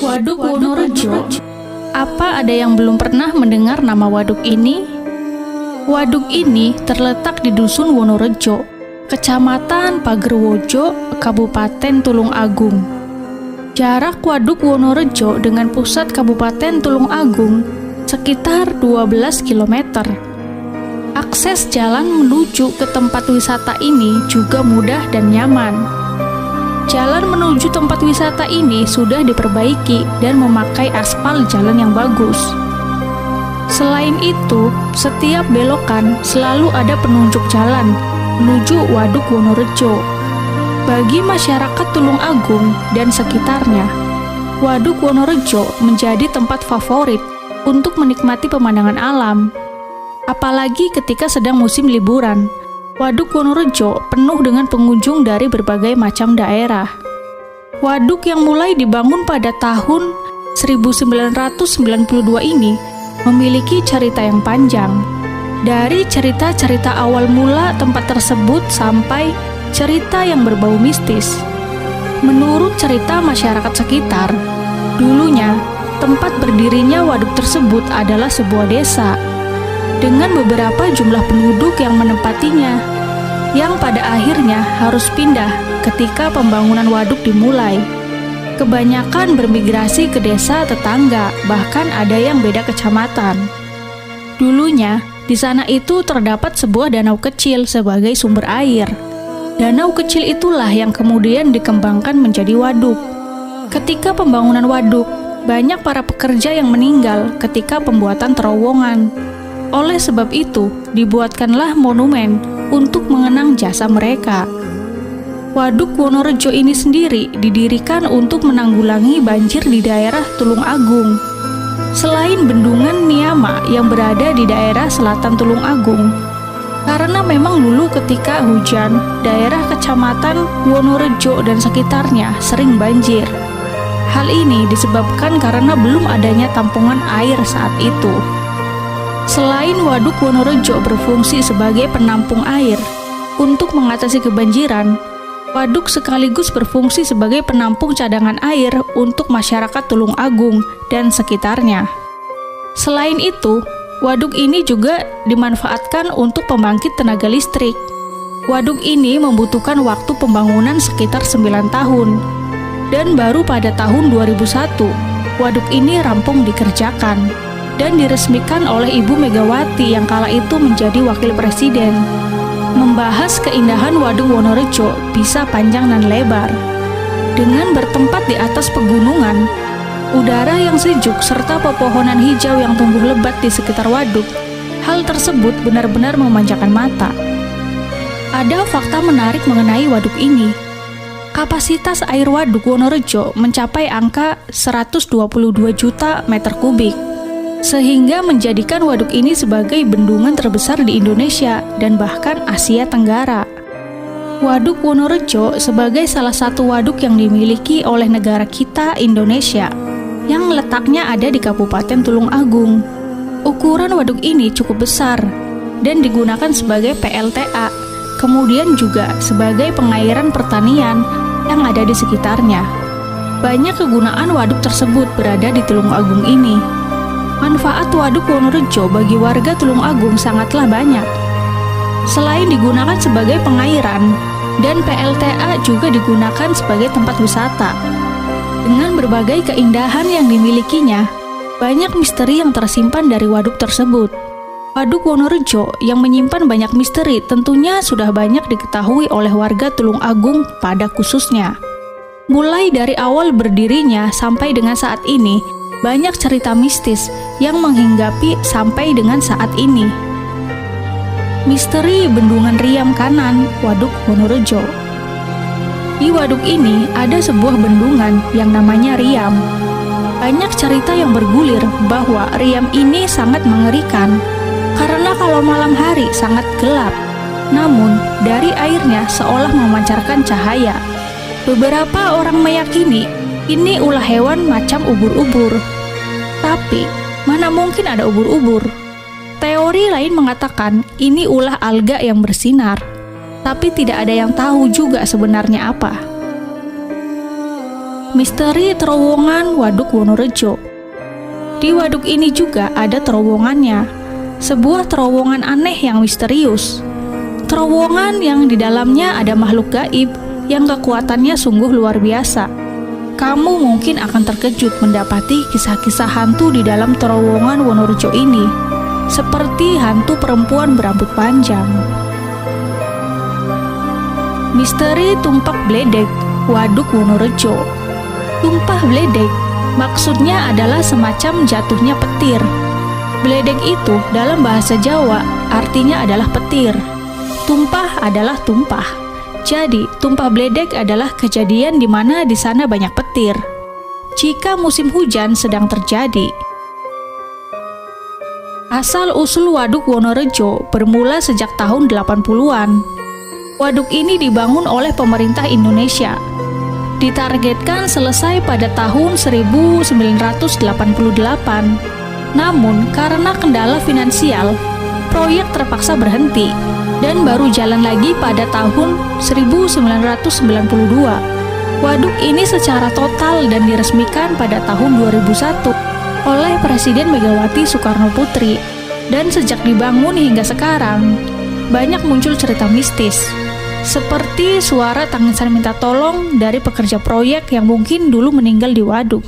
Waduk Wonorejo. Apa ada yang belum pernah mendengar nama waduk ini? Waduk ini terletak di Dusun Wonorejo, Kecamatan Pagerwojo, Kabupaten Tulung Agung. Jarak Waduk Wonorejo dengan pusat Kabupaten Tulung Agung sekitar 12 km. Akses jalan menuju ke tempat wisata ini juga mudah dan nyaman. Jalan menuju tempat wisata ini sudah diperbaiki dan memakai aspal jalan yang bagus. Selain itu, setiap belokan selalu ada penunjuk jalan menuju Waduk Wonorejo. Bagi masyarakat Tulung Agung dan sekitarnya, Waduk Wonorejo menjadi tempat favorit untuk menikmati pemandangan alam. Apalagi ketika sedang musim liburan, Waduk Wonorejo penuh dengan pengunjung dari berbagai macam daerah. Waduk yang mulai dibangun pada tahun 1992 ini memiliki cerita yang panjang. Dari cerita-cerita awal mula tempat tersebut sampai cerita yang berbau mistis. Menurut cerita masyarakat sekitar, dulunya tempat berdirinya waduk tersebut adalah sebuah desa dengan beberapa jumlah penduduk yang menempatinya, yang pada akhirnya harus pindah ketika pembangunan waduk dimulai. Kebanyakan bermigrasi ke desa tetangga, bahkan ada yang beda kecamatan. Dulunya, di sana itu terdapat sebuah danau kecil sebagai sumber air. Danau kecil itulah yang kemudian dikembangkan menjadi waduk. Ketika pembangunan waduk, banyak para pekerja yang meninggal ketika pembuatan terowongan. Oleh sebab itu, dibuatkanlah monumen untuk mengenang jasa mereka. Waduk Wonorejo ini sendiri didirikan untuk menanggulangi banjir di daerah Tulung Agung. Selain bendungan Niama yang berada di daerah selatan Tulung Agung, karena memang dulu ketika hujan, daerah Kecamatan Wonorejo dan sekitarnya sering banjir. Hal ini disebabkan karena belum adanya tampungan air saat itu. Selain Waduk Wonorejo berfungsi sebagai penampung air untuk mengatasi kebanjiran, waduk sekaligus berfungsi sebagai penampung cadangan air untuk masyarakat Tulung Agung dan sekitarnya. Selain itu, waduk ini juga dimanfaatkan untuk pembangkit tenaga listrik. Waduk ini membutuhkan waktu pembangunan sekitar 9 tahun, dan baru pada tahun 2001, waduk ini rampung dikerjakan dan diresmikan oleh Ibu Megawati yang kala itu menjadi wakil presiden. Membahas keindahan Waduk Wonorejo bisa panjang dan lebar. Dengan bertempat di atas pegunungan, udara yang sejuk serta pepohonan hijau yang tumbuh lebat di sekitar waduk, hal tersebut benar-benar memanjakan mata. Ada fakta menarik mengenai waduk ini. Kapasitas air Waduk Wonorejo mencapai angka 122 juta meter kubik, sehingga menjadikan waduk ini sebagai bendungan terbesar di Indonesia dan bahkan Asia Tenggara. Waduk Wonorejo sebagai salah satu waduk yang dimiliki oleh negara kita, Indonesia, yang letaknya ada di Kabupaten Tulung Agung. Ukuran waduk ini cukup besar dan digunakan sebagai PLTA, kemudian juga sebagai pengairan pertanian yang ada di sekitarnya. Banyak kegunaan waduk tersebut berada di Tulung Agung ini. Manfaat Waduk Wonorejo bagi warga Tulung Agung sangatlah banyak. Selain digunakan sebagai pengairan, dan PLTA juga digunakan sebagai tempat wisata. Dengan berbagai keindahan yang dimilikinya, banyak misteri yang tersimpan dari waduk tersebut. Waduk Wonorejo yang menyimpan banyak misteri tentunya sudah banyak diketahui oleh warga Tulung Agung pada khususnya. Mulai dari awal berdirinya sampai dengan saat ini, banyak cerita mistis yang menghinggapi sampai dengan saat ini. Misteri Bendungan Riam Kanan, Waduk Wonorejo. Di waduk ini ada sebuah bendungan yang namanya Riam. Banyak cerita yang bergulir bahwa Riam ini sangat mengerikan karena kalau malam hari sangat gelap, namun dari airnya seolah memancarkan cahaya. Beberapa orang meyakini ini ulah hewan macam ubur-ubur. Tapi, mana mungkin ada ubur-ubur? Teori lain mengatakan ini ulah alga yang bersinar. Tapi tidak ada yang tahu juga sebenarnya apa. Misteri terowongan Waduk Wonorejo. Di waduk ini juga ada terowongannya, sebuah terowongan aneh yang misterius. Terowongan yang di dalamnya ada makhluk gaib yang kekuatannya sungguh luar biasa. Kamu mungkin akan terkejut mendapati kisah-kisah hantu di dalam terowongan Wonorejo ini, seperti hantu perempuan berambut panjang. Misteri Tumpak Bledek Waduk Wonorejo. Tumpah bledek maksudnya adalah semacam jatuhnya petir. Bledek itu dalam bahasa Jawa artinya adalah petir. Tumpah adalah tumpah. Jadi, tumpah bledek adalah kejadian di mana di sana banyak petir jika musim hujan sedang terjadi. Asal-usul Waduk Wonorejo bermula sejak tahun 80-an. Waduk ini dibangun oleh pemerintah Indonesia. Ditargetkan selesai pada tahun 1988. Namun, karena kendala finansial, proyek terpaksa berhenti dan baru jalan lagi pada tahun 1992. Waduk ini secara total dan diresmikan pada tahun 2001 oleh Presiden Megawati Soekarno Putri. Dan sejak dibangun hingga sekarang, banyak muncul cerita mistis, seperti suara tangisan minta tolong dari pekerja proyek yang mungkin dulu meninggal di waduk.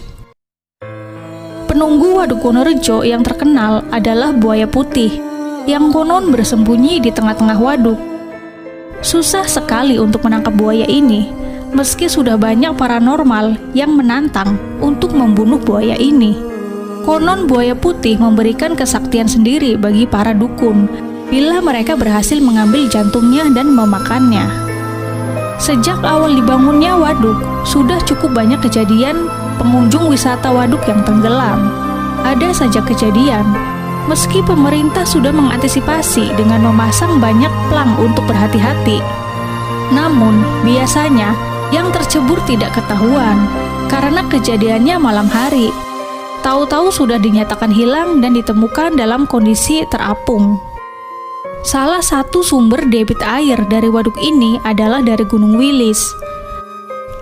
Penunggu Waduk Wonorejo yang terkenal adalah buaya putih, yang konon bersembunyi di tengah-tengah waduk. Susah sekali untuk menangkap buaya ini, meski sudah banyak paranormal yang menantang untuk membunuh buaya ini. Konon buaya putih memberikan kesaktian sendiri bagi para dukun bila mereka berhasil mengambil jantungnya dan memakannya. Sejak awal dibangunnya waduk, sudah cukup banyak kejadian pengunjung wisata waduk yang tenggelam. Ada saja kejadian, meski pemerintah sudah mengantisipasi dengan memasang banyak plang untuk berhati-hati. Namun, biasanya yang tercebur tidak ketahuan, karena kejadiannya malam hari. Tahu-tahu sudah dinyatakan hilang dan ditemukan dalam kondisi terapung. Salah satu sumber debit air dari waduk ini adalah dari Gunung Wilis.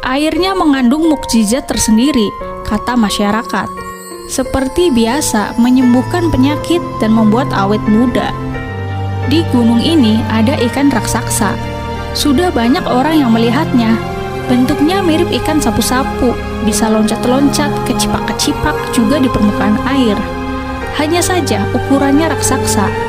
Airnya mengandung mukjizat tersendiri, kata masyarakat. Seperti biasa, menyembuhkan penyakit dan membuat awet muda. Di gunung ini ada ikan raksasa. Sudah banyak orang yang melihatnya. Bentuknya mirip ikan sapu-sapu, bisa loncat-loncat, kecipak-kecipak juga di permukaan air. Hanya saja ukurannya raksasa.